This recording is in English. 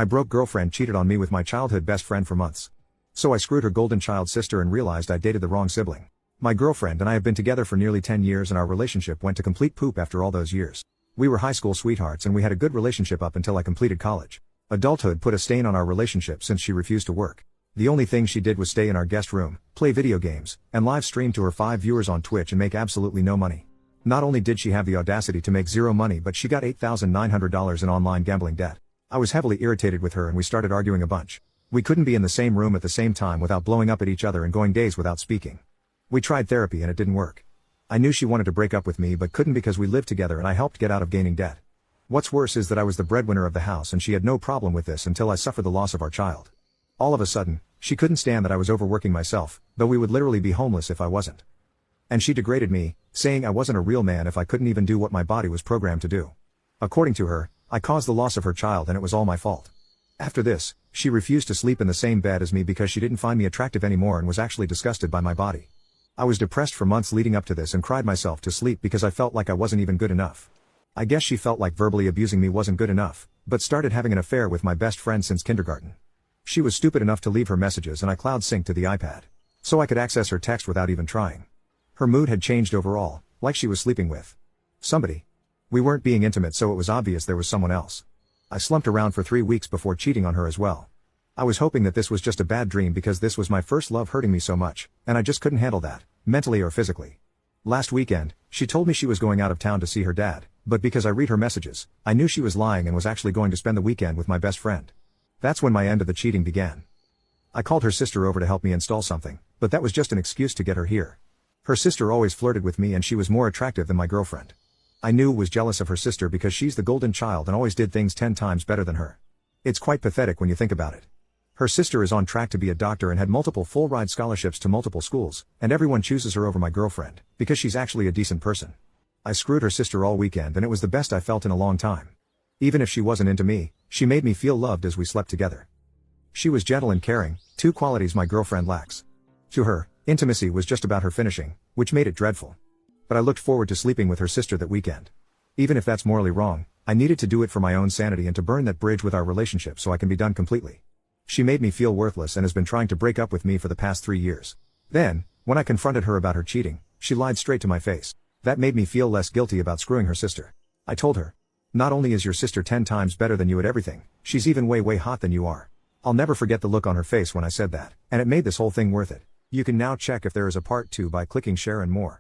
My broke girlfriend cheated on me with my childhood best friend for months. So I screwed her golden child sister and realized I dated the wrong sibling. My girlfriend and I have been together for nearly 10 years and our relationship went to complete poop after all those years. We were high school sweethearts and we had a good relationship up until I completed college. Adulthood put a stain on our relationship since she refused to work. The only thing she did was stay in our guest room, play video games, and live stream to her 5 viewers on Twitch and make absolutely no money. Not only did she have the audacity to make zero money, but she got $8,900 in online gambling debt. I was heavily irritated with her and we started arguing a bunch. We couldn't be in the same room at the same time without blowing up at each other and going days without speaking. We tried therapy and it didn't work. I knew she wanted to break up with me but couldn't because we lived together and I helped get out of gaining debt. What's worse is that I was the breadwinner of the house and she had no problem with this until I suffered the loss of our child. All of a sudden, she couldn't stand that I was overworking myself, though we would literally be homeless if I wasn't. And she degraded me, saying I wasn't a real man if I couldn't even do what my body was programmed to do. According to her, I caused the loss of her child and it was all my fault. After this, she refused to sleep in the same bed as me because she didn't find me attractive anymore and was actually disgusted by my body. I was depressed for months leading up to this and cried myself to sleep because I felt like I wasn't even good enough. I guess she felt like verbally abusing me wasn't good enough, but started having an affair with my best friend since kindergarten. She was stupid enough to leave her messages and I cloud synced to the iPad. So I could access her text without even trying. Her mood had changed overall, like she was sleeping with somebody. We weren't being intimate so it was obvious there was someone else. I slumped around for 3 weeks before cheating on her as well. I was hoping that this was just a bad dream because this was my first love hurting me so much, and I just couldn't handle that, mentally or physically. Last weekend, she told me she was going out of town to see her dad, but because I read her messages, I knew she was lying and was actually going to spend the weekend with my best friend. That's when my end of the cheating began. I called her sister over to help me install something, but that was just an excuse to get her here. Her sister always flirted with me and she was more attractive than my girlfriend. I knew was jealous of her sister because she's the golden child and always did things 10 times better than her. It's quite pathetic when you think about it. Her sister is on track to be a doctor and had multiple full-ride scholarships to multiple schools, and everyone chooses her over my girlfriend, because she's actually a decent person. I screwed her sister all weekend and it was the best I felt in a long time. Even if she wasn't into me, she made me feel loved as we slept together. She was gentle and caring, 2 qualities my girlfriend lacks. To her, intimacy was just about her finishing, which made it dreadful. But I looked forward to sleeping with her sister that weekend. Even if that's morally wrong, I needed to do it for my own sanity and to burn that bridge with our relationship so I can be done completely. She made me feel worthless and has been trying to break up with me for the past 3 years. Then, when I confronted her about her cheating, she lied straight to my face. That made me feel less guilty about screwing her sister. I told her, not only is your sister 10 times better than you at everything, she's even way hot than you are. I'll never forget the look on her face when I said that, and it made this whole thing worth it. You can now check if there is a part 2 by clicking share and more.